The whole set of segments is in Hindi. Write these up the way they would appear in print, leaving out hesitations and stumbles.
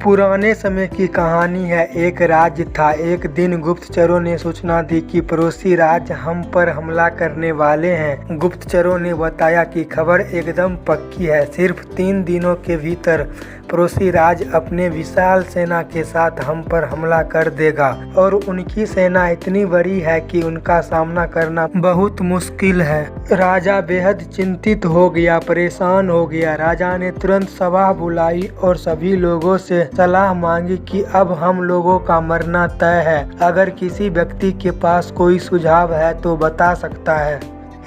पुराने समय की कहानी है। एक राज्य था। एक दिन गुप्तचरों ने सूचना दी कि पड़ोसी राज्य हम पर हमला करने वाले हैं। गुप्तचरों ने बताया कि खबर एकदम पक्की है। सिर्फ 3 दिनों के भीतर पड़ोसी राज्य अपने विशाल सेना के साथ हम पर हमला कर देगा और उनकी सेना इतनी बड़ी है कि उनका सामना करना बहुत मुश्किल है। राजा बेहद चिंतित हो गया, परेशान हो गया। राजा ने तुरंत सभा बुलाई और सभी लोगों से सलाह मांगी कि अब हम लोगों का मरना तय है। अगर किसी व्यक्ति के पास कोई सुझाव है तो बता सकता है।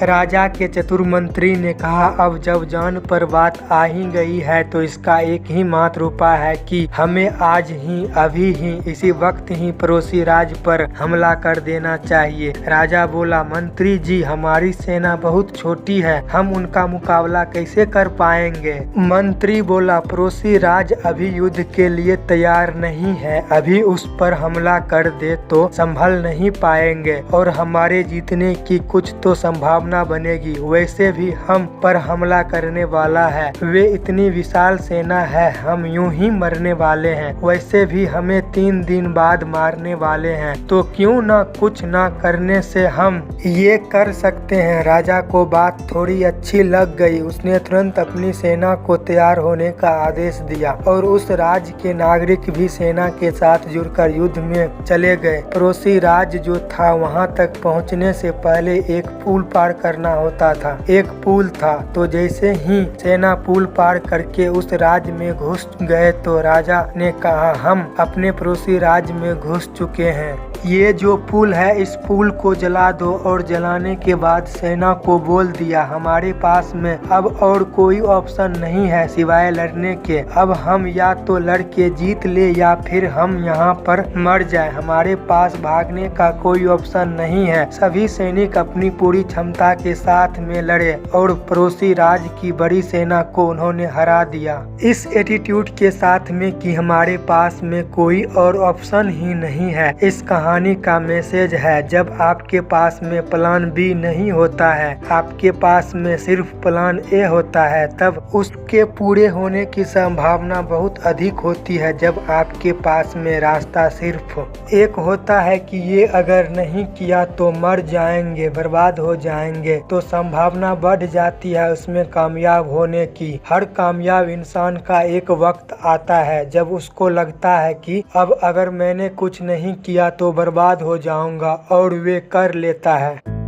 राजा के चतुर मंत्री ने कहा, अब जब जान पर बात आ ही गई है तो इसका एक ही मात्र उपाय है कि हमें आज ही, अभी ही, इसी वक्त ही पड़ोसी राज्य पर हमला कर देना चाहिए। राजा बोला, मंत्री जी, हमारी सेना बहुत छोटी है, हम उनका मुकाबला कैसे कर पाएंगे? मंत्री बोला, पड़ोसी राज्य अभी युद्ध के लिए तैयार नहीं है। अभी उस पर हमला कर दे तो संभल नहीं पाएंगे और हमारे जीतने की कुछ तो संभावना बनेगी। वैसे भी हम पर हमला करने वाला है, वे इतनी विशाल सेना है, हम यूं ही मरने वाले हैं। वैसे भी हमें 3 दिन बाद मारने वाले हैं, तो क्यों न कुछ न करने से हम ये कर सकते हैं। राजा को बात थोड़ी अच्छी लग गई। उसने तुरंत अपनी सेना को तैयार होने का आदेश दिया और उस राज्य के नागरिक भी सेना के साथ जुड़कर युद्ध में चले गए। पड़ोसी राज्य जो था वहां तक पहुंचने से पहले एक पुल पार करना होता था। एक पुल था, तो जैसे ही सेना पुल पार करके उस राज्य में घुस गए तो राजा ने कहा, हम अपने पड़ोसी राज्य में घुस चुके हैं। ये जो पुल है, इस पुल को जला दो। और जलाने के बाद सेना को बोल दिया, हमारे पास में अब और कोई ऑप्शन नहीं है सिवाय लड़ने के। अब हम या तो लड़ के जीत ले या फिर हम यहाँ पर मर जाए। हमारे पास भागने का कोई ऑप्शन नहीं है। सभी सैनिक अपनी पूरी क्षमता के साथ में लड़े और पड़ोसी राज्य की बड़ी सेना को उन्होंने हरा दिया। इस एटीट्यूड के साथ में कि हमारे पास में कोई और ऑप्शन ही नहीं है। इस कहानी का मैसेज है, जब आपके पास में प्लान बी नहीं होता है, आपके पास में सिर्फ प्लान ए होता है, तब उसके पूरे होने की संभावना बहुत अधिक होती है। जब आपके पास में रास्ता सिर्फ एक होता है कि ये अगर नहीं किया तो मर जाएंगे, बर्बाद हो जाएंगे, तो संभावना बढ़ जाती है उसमें कामयाब होने की। हर कामयाब इंसान का एक वक्त आता है जब उसको लगता है कि अब अगर मैंने कुछ नहीं किया तो बर्बाद हो जाऊंगा, और वे कर लेता है।